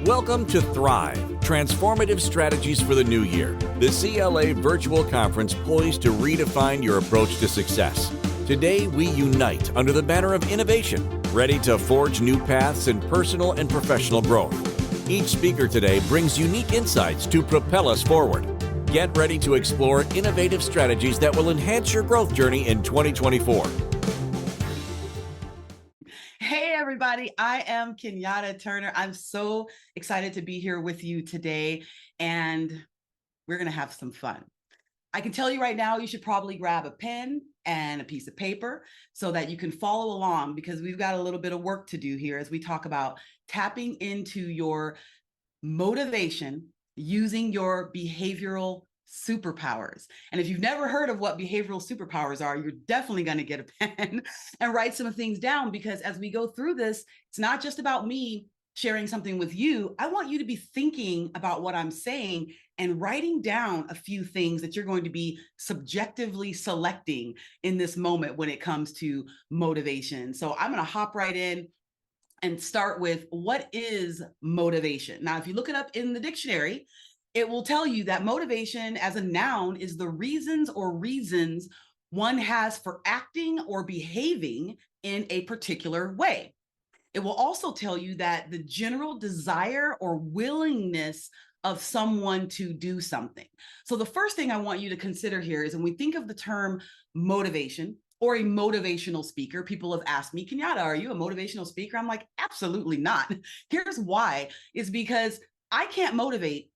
Welcome to Thrive, Transformative Strategies for the New Year, the CLA virtual conference poised to redefine your approach to success. Today, we unite under the banner of innovation, ready to forge new paths in personal and professional growth. Each speaker today brings unique insights to propel us forward. Get ready to explore innovative strategies that will enhance your growth journey in 2024. Hey everybody, I am Kenyatta Turner. I'm so excited to be here with you today, and we're going to have some fun. I can tell you right now, you should probably grab a pen and a piece of paper so that you can follow along, because we've got a little bit of work to do here as we talk about tapping into your motivation using your behavioral superpowers. And if you've never heard of what behavioral superpowers are, you're definitely going to get a pen and write some things down, because as we go through this, it's not just about me sharing something with you. I want you to be thinking about what I'm saying and writing down a few things that you're going to be subjectively selecting in this moment when it comes to motivation. So I'm going to hop right in and start with, what is motivation? Now, if you look it up in the dictionary, it will tell you that motivation as a noun is the reasons or reasons one has for acting or behaving in a particular way. It will also tell you that the general desire or willingness of someone to do something. So the first thing I want you to consider here is, when we think of the term motivation or a motivational speaker, people have asked me, Kenyatta, are you a motivational speaker? I'm like, absolutely not. Here's why. Is because I can't motivate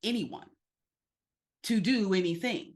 anyone to do anything.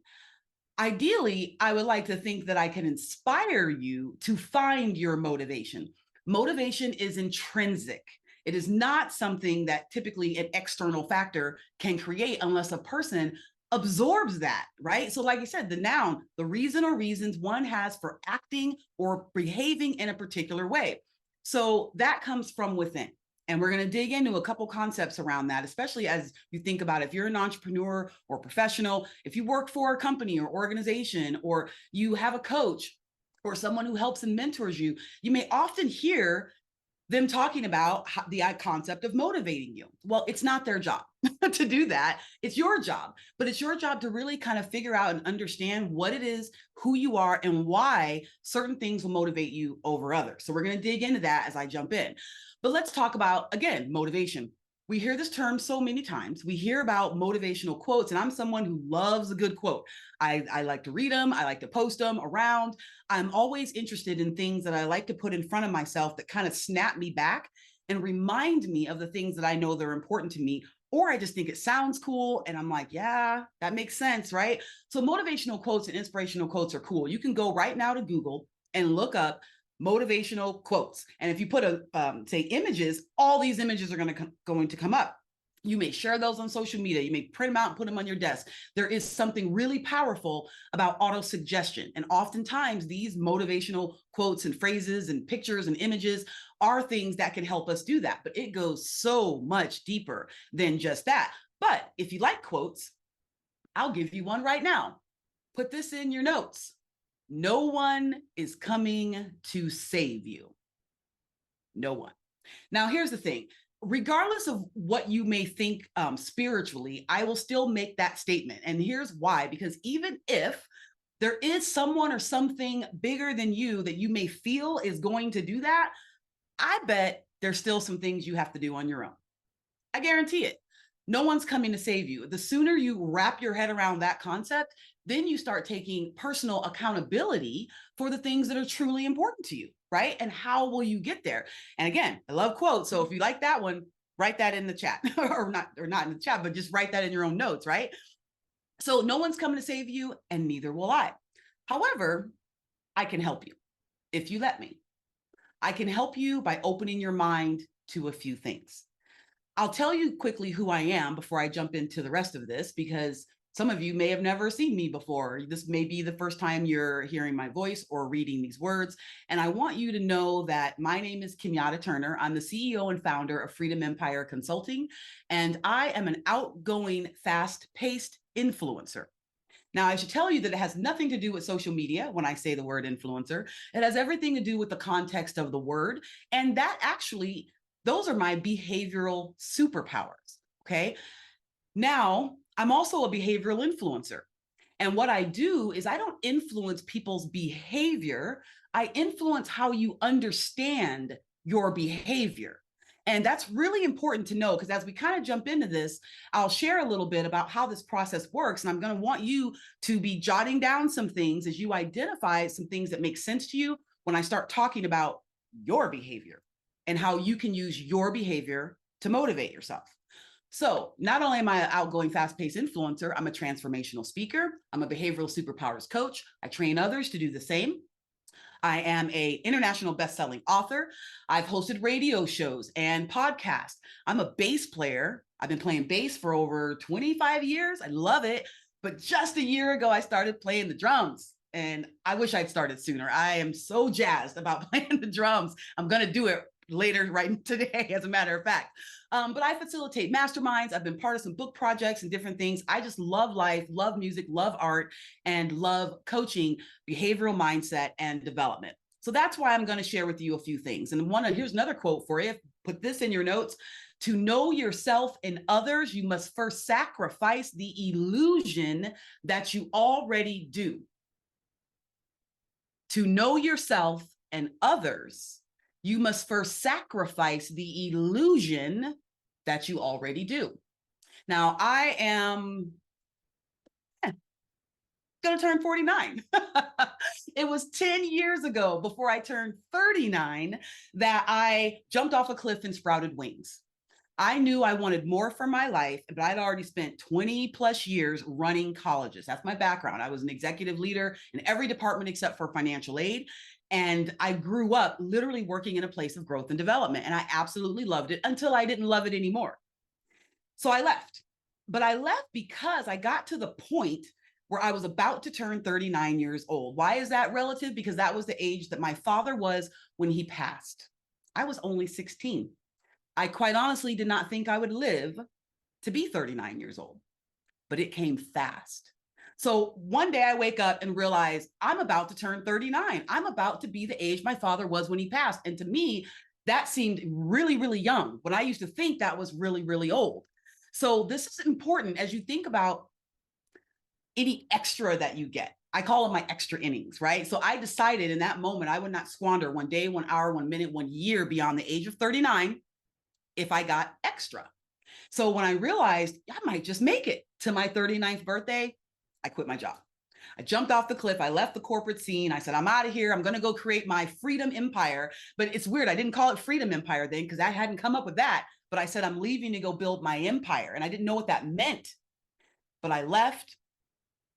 Ideally, I would like to think that I can inspire you to find your motivation. Motivation is intrinsic. It is not something that typically an external factor can create unless a person absorbs that, right? So like I said, the noun, the reason or reasons one has for acting or behaving in a particular way. So that comes from within. And we're going to dig into a couple concepts around that, especially as you think about if you're an entrepreneur or professional, if you work for a company or organization, or you have a coach or someone who helps and mentors you, you may often hear them talking about the concept of motivating you. Well, it's not their job to do that. It's your job, but it's your job to really kind of figure out and understand what it is, who you are, and why certain things will motivate you over others. So we're going to dig into that as I jump in. But let's talk about, again, motivation. We hear this term so many times. We hear about motivational quotes, and I'm someone who loves a good quote. I like to read them. I like to post them around. I'm always interested in things that I like to put in front of myself that kind of snap me back and remind me of the things that I know that are important to me, or I just think it sounds cool. And I'm like, yeah, that makes sense, right? So motivational quotes and inspirational quotes are cool. You can go right now to Google and look up motivational quotes. And if you put say images, all these images are going to come up. You may share those on social media. You may print them out and put them on your desk. There is something really powerful about auto-suggestion. And oftentimes these motivational quotes and phrases and pictures and images are things that can help us do that. But it goes so much deeper than just that. But if you like quotes, I'll give you one right now. Put this in your notes. No one is coming to save you. No one. Now, here's the thing. Regardless of what you may think spiritually, I will still make that statement. And here's why. Because even if there is someone or something bigger than you that you may feel is going to do that, I bet there's still some things you have to do on your own. I guarantee it. No one's coming to save you. The sooner you wrap your head around that concept, then you start taking personal accountability for the things that are truly important to you, right? And how will you get there? And again, I love quotes. So if you like that one, write that in the chat or not in the chat, but just write that in your own notes, right? So no one's coming to save you, and neither will I. However, I can help you if you let me. I can help you by opening your mind to a few things. I'll tell you quickly who I am before I jump into the rest of this, because some of you may have never seen me before. This may be the first time you're hearing my voice or reading these words. And I want you to know that my name is Kenyatta Turner. I'm the CEO and founder of Freedom Empire Consulting, and I am an outgoing, fast-paced influencer. Now, I should tell you that it has nothing to do with social media when I say the word influencer. It has everything to do with the context of the word. And that actually Those are my behavioral superpowers. Okay. Now, I'm also a behavioral influencer. And what I do is I don't influence people's behavior. I influence how you understand your behavior. And that's really important to know, because as we kind of jump into this, I'll share a little bit about how this process works. And I'm going to want you to be jotting down some things as you identify some things that make sense to you when I start talking about your behavior and how you can use your behavior to motivate yourself. So not only am I an outgoing, fast-paced influencer, I'm a transformational speaker. I'm a behavioral superpowers coach. I train others to do the same. I am an international best-selling author. I've hosted radio shows and podcasts. I'm a bass player. I've been playing bass for over 25 years. I love it. But just a year ago, I started playing the drums. And I wish I'd started sooner. I am so jazzed about playing the drums. I'm going to do it later, right today, as a matter of fact. But I facilitate masterminds. I've been part of some book projects and different things. I just love life, love music, love art, and love coaching, behavioral mindset, and development. So that's why I'm going to share with you a few things. And here's another quote for you. Put this in your notes. To know yourself and others, you must first sacrifice the illusion that you already do. To know yourself and others, you must first sacrifice the illusion that you already do. Now, I am going to turn 49. It was 10 years ago, before I turned 39, that I jumped off a cliff and sprouted wings. I knew I wanted more for my life, but I'd already spent 20 plus years running colleges. That's my background. I was an executive leader in every department except for financial aid. And I grew up literally working in a place of growth and development. And I absolutely loved it until I didn't love it anymore. So I left. But I left because I got to the point where I was about to turn 39 years old. Why is that relative? Because that was the age that my father was when he passed. I was only 16. I quite honestly did not think I would live to be 39 years old, but it came fast. So one day I wake up and realize I'm about to turn 39. I'm about to be the age my father was when he passed. And to me, that seemed really, really young, when I used to think that was really, really old. So this is important as you think about any extra that you get. I call them my extra innings, right? So I decided in that moment, I would not squander 1 day, 1 hour, 1 minute, 1 year beyond the age of 39 if I got extra. So when I realized I might just make it to my 39th birthday, I quit my job. I jumped off the cliff. I left the corporate scene. I said, I'm out of here. I'm going to go create my freedom empire. But it's weird. I didn't call it freedom empire then because I hadn't come up with that. But I said, I'm leaving to go build my empire. And I didn't know what that meant. But I left.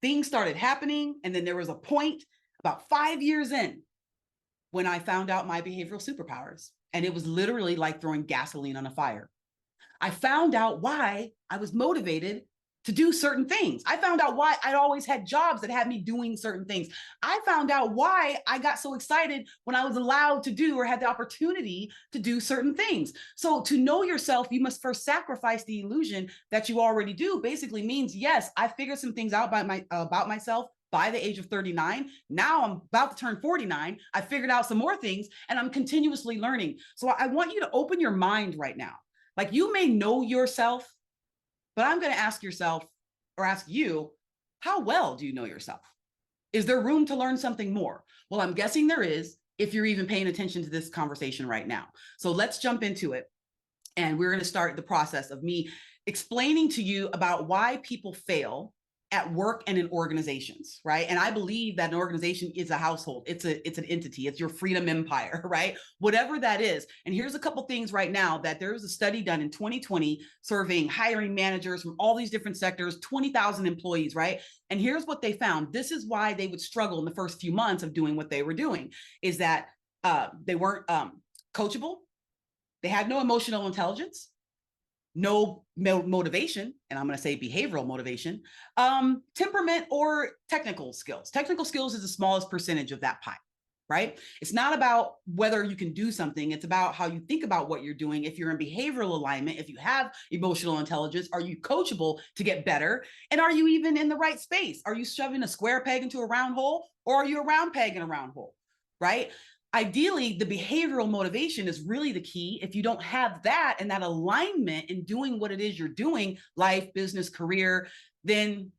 Things started happening. And then there was a point about 5 years in when I found out my behavioral superpowers. And it was literally like throwing gasoline on a fire. I found out why I was motivated to do certain things. I found out why I'd always had jobs that had me doing certain things. I found out why I got so excited when I was allowed to do or had the opportunity to do certain things. So to know yourself, you must first sacrifice the illusion that you already do. Basically means, yes, I figured some things out about myself by the age of 39. Now I'm about to turn 49. I figured out some more things and I'm continuously learning. So I want you to open your mind right now. Like, you may know yourself, but I'm going to ask yourself, or ask you, how well do you know yourself? Is there room to learn something more? Well, I'm guessing there is, if you're even paying attention to this conversation right now. So let's jump into it. And we're going to start the process of me explaining to you about why people fail at work and in organizations, right? And I believe that an organization is a household. It's an entity. It's your freedom empire, right? Whatever that is. And here's a couple things right now that there was a study done in 2020 surveying hiring managers from all these different sectors, 20,000 employees, right? And here's what they found. This is why they would struggle in the first few months of doing what they were doing, is that they weren't coachable. They had no emotional intelligence, no motivation, and I'm going to say behavioral motivation, temperament, or technical skills. Technical skills is the smallest percentage of that pie, right? It's not about whether you can do something. It's about how you think about what you're doing. If you're in behavioral alignment, if you have emotional intelligence, are you coachable to get better? And are you even in the right space? Are you shoving a square peg into a round hole, or are you a round peg in a round hole, right? ideally, the behavioral motivation is really the key. If you don't have that and that alignment in doing what it is you're doing, life, business, career, then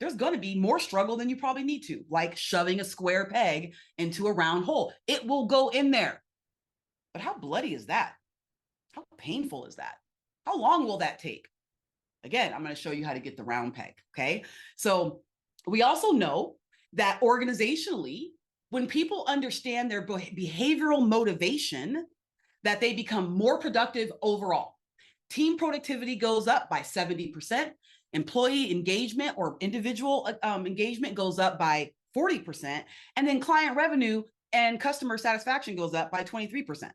there's going to be more struggle than you probably need to, like shoving a square peg into a round hole. It will go in there. But how bloody is that? How painful is that? How long will that take? Again, I'm going to show you how to get the round peg. Okay. So we also know that organizationally, when people understand their behavioral motivation, that they become more productive overall. Team productivity goes up by 70%. Employee engagement or individual engagement goes up by 40%. And then client revenue and customer satisfaction goes up by 23%.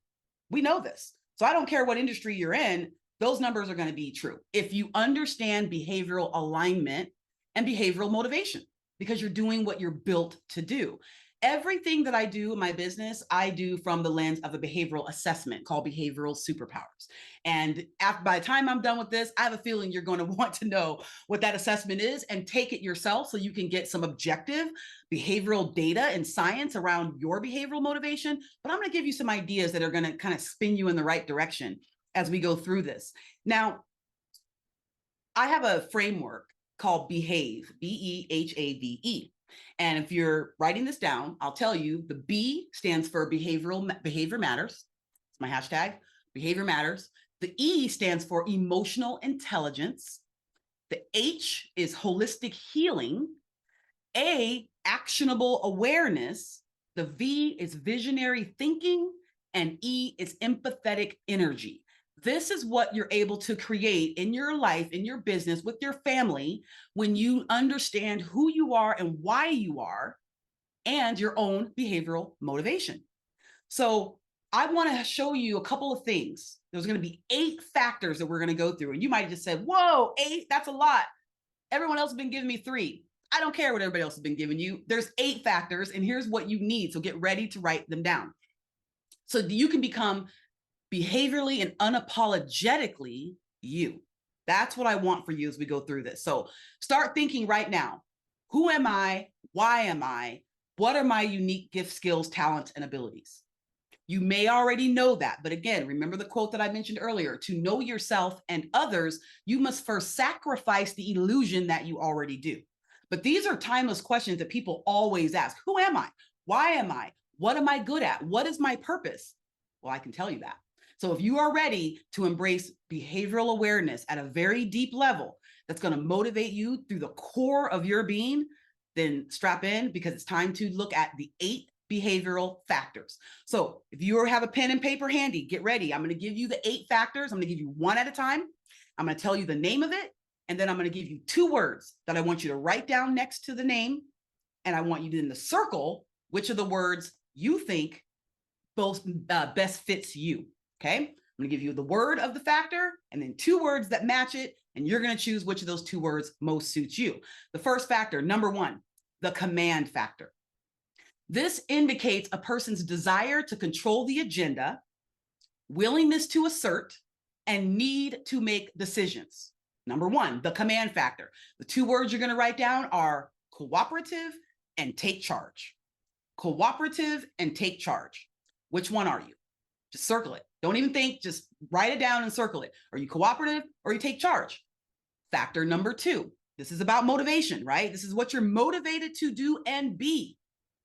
We know this. So I don't care what industry you're in, those numbers are going to be true if you understand behavioral alignment and behavioral motivation, because you're doing what you're built to do. Everything that I do in my business, I do from the lens of a behavioral assessment called Behavioral SuperPowers. And by the time I'm done with this, I have a feeling you're going to want to know what that assessment is and take it yourself so you can get some objective behavioral data and science around your behavioral motivation. But I'm going to give you some ideas that are going to kind of spin you in the right direction as we go through this. Now, I have a framework called Behave, B-E-H-A-V-E. And if you're writing this down, I'll tell you the B stands for behavior matters. It's my hashtag, behavior matters. The E stands for emotional intelligence. The H is holistic healing. A, actionable awareness. The V is visionary thinking. And E is empathetic energy. This is what you're able to create in your life, in your business, with your family, when you understand who you are and why you are, and your own behavioral motivation. So I want to show you a couple of things. There's going to be 8 factors that we're going to go through. And you might have just said, whoa, 8, that's a lot. Everyone else has been giving me 3. I don't care what everybody else has been giving you. There's 8 factors, and here's what you need. So get ready to write them down so that you can become behaviorally and unapologetically you. That's what I want for you as we go through this. So start thinking right now. Who am I? Why am I? What are my unique gifts, skills, talents, and abilities? You may already know that, but again, remember the quote that I mentioned earlier: to know yourself and others, you must first sacrifice the illusion that you already do. But these are timeless questions that people always ask. Who am I? Why am I? What am I good at? What is my purpose? Well, I can tell you that. So if you are ready to embrace behavioral awareness at a very deep level that's going to motivate you through the core of your being, then strap in, because it's time to look at the 8 behavioral factors. So if you have a pen and paper handy, get ready. I'm going to give you the 8 factors. I'm going to give you one at a time. I'm going to tell you the name of it, and then I'm going to give you 2 words that I want you to write down next to the name, and I want you to then circle which of the words you think best fits you. Okay, I'm going to give you the word of the factor and then 2 words that match it, and you're going to choose which of those 2 words most suits you. The first factor, number 1, the command factor. This indicates a person's desire to control the agenda, willingness to assert, and need to make decisions. Number 1, the command factor. The 2 words you're going to write down are cooperative and take charge. Cooperative and take charge. Which one are you? Just circle it. Don't even think, just write it down and circle it. Are you cooperative or you take charge? Factor number 2. This is about motivation, right? This is what you're motivated to do and be.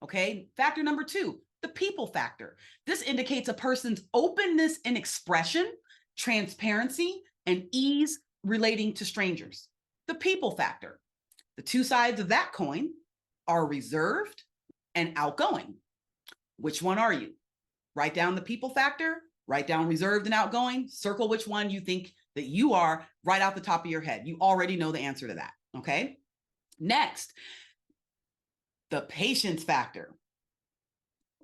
Okay. Factor number 2, the people factor. This indicates a person's openness in expression, transparency, and ease relating to strangers. The people factor. The 2 sides of that coin are reserved and outgoing. Which one are you? Write down the people factor, write down reserved and outgoing, circle which one you think that you are right out the top of your head. You already know the answer to that, okay? Next, the patience factor.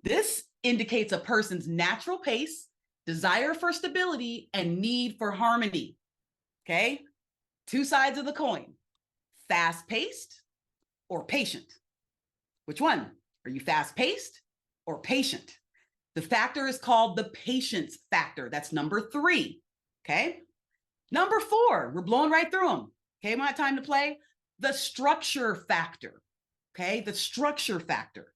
This indicates a person's natural pace, desire for stability, and need for harmony, okay? 2 sides of the coin, fast-paced or patient. Which one? Are you fast-paced or patient? The factor is called the patience factor. That's number 3. Okay. Number 4, we're blowing right through them. Okay. We don't have time to play. The structure factor. Okay. The structure factor.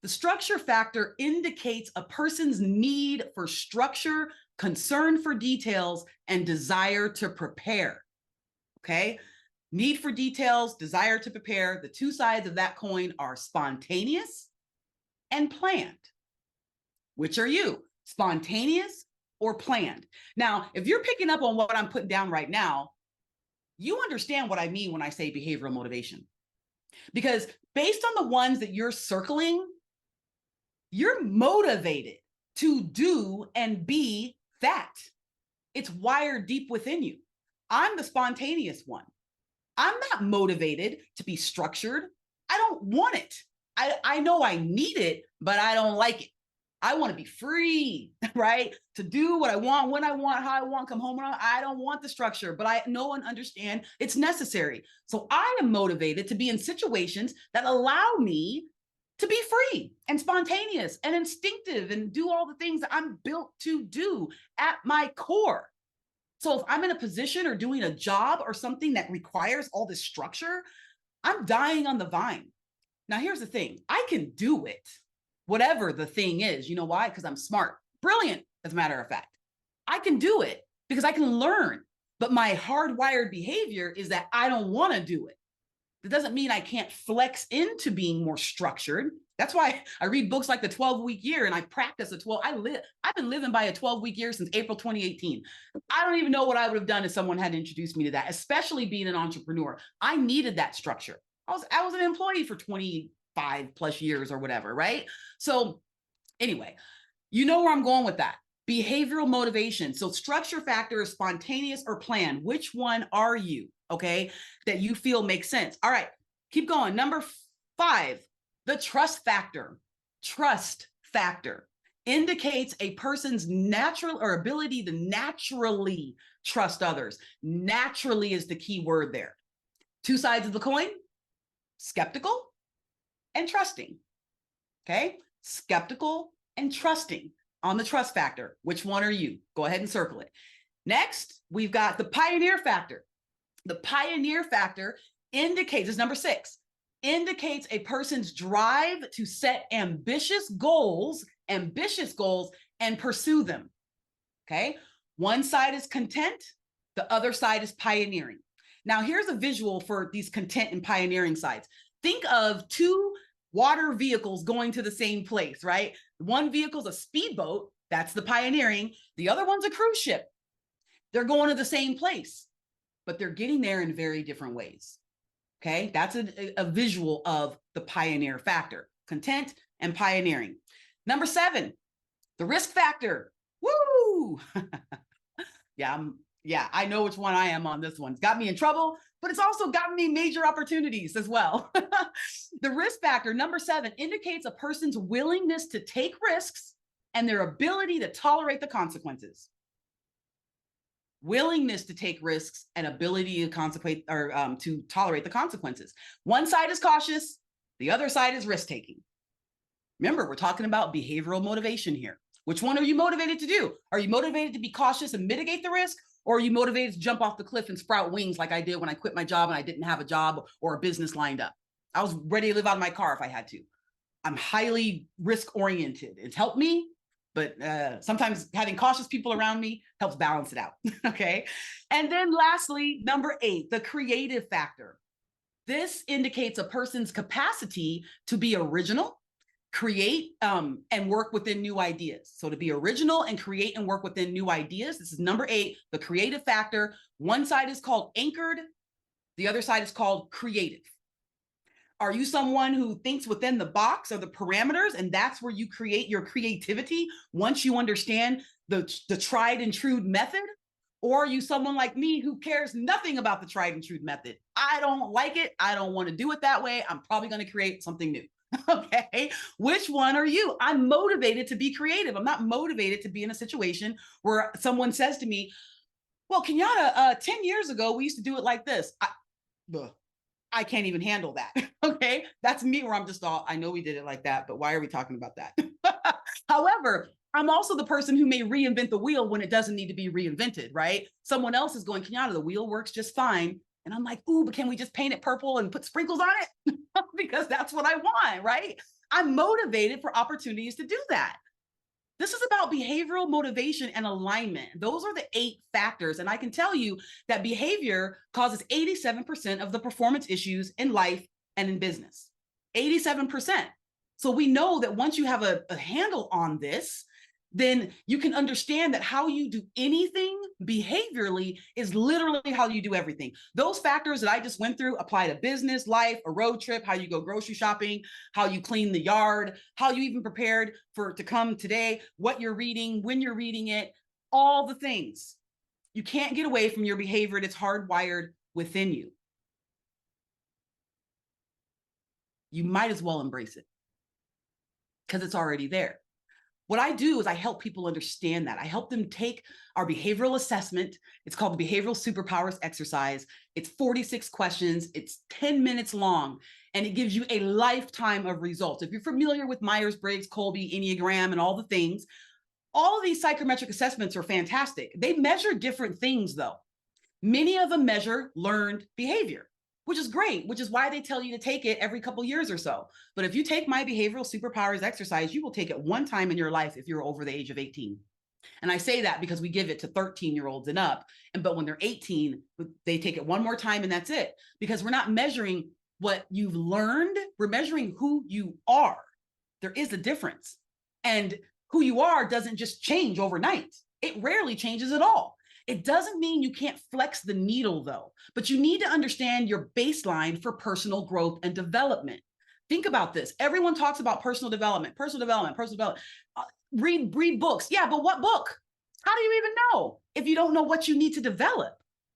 The structure factor indicates a person's need for structure, concern for details, and desire to prepare. Okay? Need for details, desire to prepare. The two sides of that coin are spontaneous and planned. Which are you? Spontaneous or planned? Now, if you're picking up on what I'm putting down right now, you understand what I mean when I say behavioral motivation. Because based on the ones that you're circling, you're motivated to do and be that. It's wired deep within you. I'm the spontaneous one. I'm not motivated to be structured. I don't want it. I know I need it, but I don't like it. I want to be free, right? To do what I want, when I want, how I want, come home when I don't want the structure, but I know and understand it's necessary. So I am motivated to be in situations that allow me to be free and spontaneous and instinctive and do all the things that I'm built to do at my core. So if I'm in a position or doing a job or something that requires all this structure, I'm dying on the vine. Now, here's the thing. I can do it, whatever the thing is. You know why? Because I'm smart, brilliant, as a matter of fact. I can do it because I can learn. But my hardwired behavior is that I don't want to do it. That doesn't mean I can't flex into being more structured. That's why I read books like The 12-Week Year and I practice a 12. I've been living by a 12-week year since April 2018. I don't even know what I would have done if someone had introduced me to that, especially being an entrepreneur. I needed that structure. I was an employee for 25 plus years or whatever, right? So anyway, you know where I'm going with that. Behavioral motivation. So structure factor is spontaneous or planned. Which one are you? Okay, that you feel makes sense. All right, keep going. Number 5, the trust factor. Trust factor indicates a person's natural or ability to naturally trust others. Naturally is the key word there. Two sides of the coin, skeptical and trusting. Okay, skeptical and trusting on the trust factor. Which one are you? Go ahead and circle it. Next, we've got the pioneer factor. The pioneer factor indicates, is number 6, indicates a person's drive to set ambitious goals and pursue them. Okay. One side is content. The other side is pioneering. Now here's a visual for these content and pioneering sides. Think of 2 water vehicles going to the same place, right? One vehicle's a speedboat. That's the pioneering. The other one's a cruise ship. They're going to the same place, but they're getting there in very different ways. Okay, that's a visual of the pioneer factor, content and pioneering. Number 7, the risk factor. Woo! Yeah, I know which one I am on this one. It's got me in trouble, but it's also gotten me major opportunities as well. The risk factor, number 7, indicates a person's willingness to take risks and their ability to tolerate the consequences. Willingness to take risks and ability to tolerate the consequences. One side is cautious, the other side is risk-taking. Remember, we're talking about behavioral motivation here. Which one are you motivated to do? Are you motivated to be cautious and mitigate the risk? Or are you motivated to jump off the cliff and sprout wings like I did when I quit my job and I didn't have a job or a business lined up? I was ready to live out of my car if I had to. I'm highly risk-oriented. It's helped me, but sometimes having cautious people around me helps balance it out, okay? And then lastly, number 8, the creative factor. This indicates a person's capacity to be original, create, and work within new ideas. So to be original and create and work within new ideas, this is number 8, the creative factor. One side is called anchored, the other side is called creative. Are you someone who thinks within the box or the parameters, and that's where you create your creativity once you understand the tried and true method? Or are you someone like me who cares nothing about the tried and true method? I don't like it. I don't want to do it that way. I'm probably going to create something new. Okay. Which one are you? I'm motivated to be creative. I'm not motivated to be in a situation where someone says to me, well, Kenyatta, 10 years ago, we used to do it like this. I can't even handle that. Okay. That's me where I'm just all, I know we did it like that, but why are we talking about that? However, I'm also the person who may reinvent the wheel when it doesn't need to be reinvented, right? Someone else is going, Kenyatta, the wheel works just fine. And I'm like, ooh, but can we just paint it purple and put sprinkles on it? Because that's what I want, right? I'm motivated for opportunities to do that. This is about behavioral motivation and alignment. Those are the 8 factors. And I can tell you that behavior causes 87% of the performance issues in life and in business. 87%. So we know that once you have a handle on this, then you can understand that how you do anything behaviorally is literally how you do everything. Those factors that I just went through apply to business, life, a road trip, how you go grocery shopping, how you clean the yard, how you even prepared to come today, what you're reading, when you're reading it, all the things. You can't get away from your behavior. It's hardwired within you. You might as well embrace it because it's already there. What I do is I help people understand that. I help them take our behavioral assessment. It's called the Behavioral SuperPowers exercise. It's 46 questions. It's 10 minutes long, and it gives you a lifetime of results. If you're familiar with Myers-Briggs, Kolbe, Enneagram, and all the things, all of these psychometric assessments are fantastic. They measure different things, though. Many of them measure learned behavior, which is great, which is why they tell you to take it every couple years or so. But if you take my Behavioral SuperPowers exercise, you will take it one time in your life if you're over the age of 18. And I say that because we give it to 13-year-olds and up. But when they're 18, they take it one more time and that's it. Because we're not measuring what you've learned, we're measuring who you are. There is a difference. And who you are doesn't just change overnight. It rarely changes at all. It doesn't mean you can't flex the needle, though, but you need to understand your baseline for personal growth and development. Think about this. Everyone talks about personal development. Read books. Yeah, but what book? How do you even know if you don't know what you need to develop?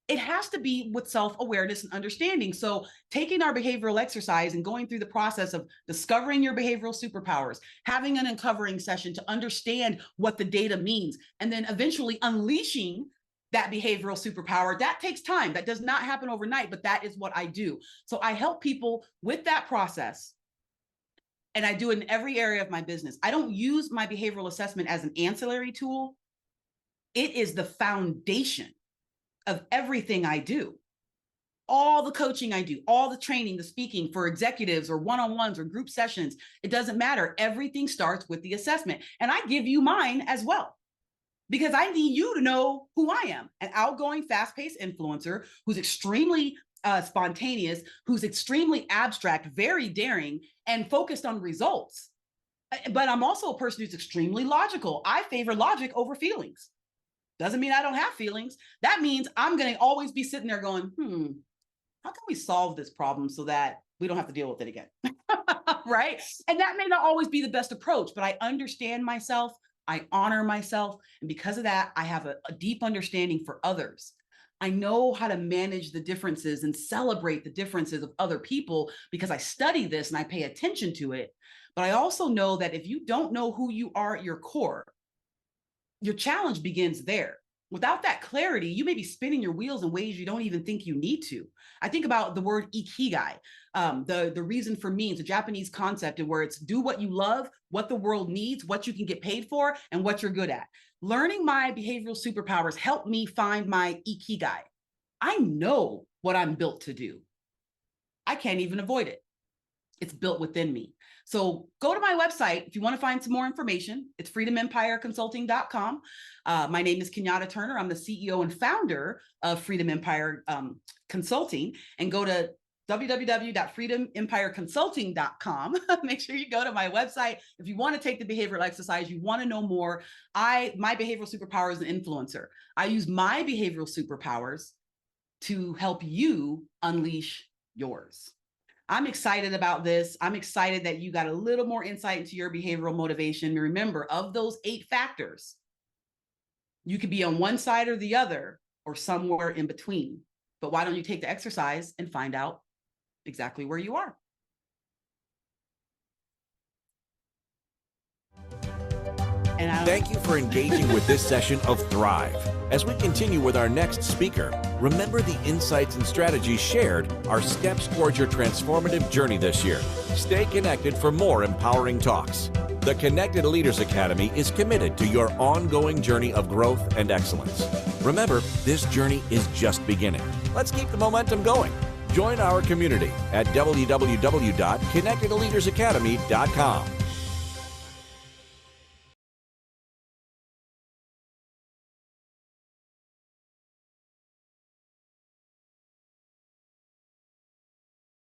It has to be with self-awareness and understanding. So taking our behavioral exercise and going through the process of discovering your behavioral superpowers, having an uncovering session to understand what the data means, and then eventually unleashing that behavioral superpower, that takes time. That does not happen overnight, but that is what I do. So I help people with that process. And I do it in every area of my business. I don't use my behavioral assessment as an ancillary tool. It is the foundation of everything I do. All the coaching I do, all the training, the speaking for executives or one-on-ones or group sessions, it doesn't matter. Everything starts with the assessment. And I give you mine as well, because I need you to know who I am, an outgoing, fast-paced influencer who's extremely spontaneous, who's extremely abstract, very daring, and focused on results. But I'm also a person who's extremely logical. I favor logic over feelings. Doesn't mean I don't have feelings. That means I'm going to always be sitting there going, how can we solve this problem so that we don't have to deal with it again? Right? And that may not always be the best approach, but I understand myself. I honor myself. And because of that, I have a deep understanding for others. I know how to manage the differences and celebrate the differences of other people because I study this and I pay attention to it. But I also know that if you don't know who you are at your core, your challenge begins there. Without that clarity, you may be spinning your wheels in ways you don't even think you need to. I think about the word ikigai, the reason for means, a Japanese concept where it's do what you love, what the world needs, what you can get paid for, and what you're good at. Learning my behavioral superpowers helped me find my ikigai. I know what I'm built to do. I can't even avoid it. It's built within me. So go to my website if you want to find some more information. It's freedomempireconsulting.com. My name is Kenyatta Turner. I'm the CEO and founder of Freedom Empire Consulting. And go to www.freedomempireconsulting.com. Make sure you go to my website. If you want to take the behavioral exercise, you want to know more. My behavioral superpower is an influencer. I use my behavioral superpowers to help you unleash yours. I'm excited about this. I'm excited that you got a little more insight into your behavioral motivation. Remember, of those 8 factors, you could be on one side or the other or somewhere in between. But why don't you take the exercise and find out exactly where you are? Thank you for engaging with this session of Thrive. As we continue with our next speaker, remember the insights and strategies shared are steps towards your transformative journey this year. Stay connected for more empowering talks. The Connected Leaders Academy is committed to your ongoing journey of growth and excellence. Remember, this journey is just beginning. Let's keep the momentum going. Join our community at www.connectedleadersacademy.com.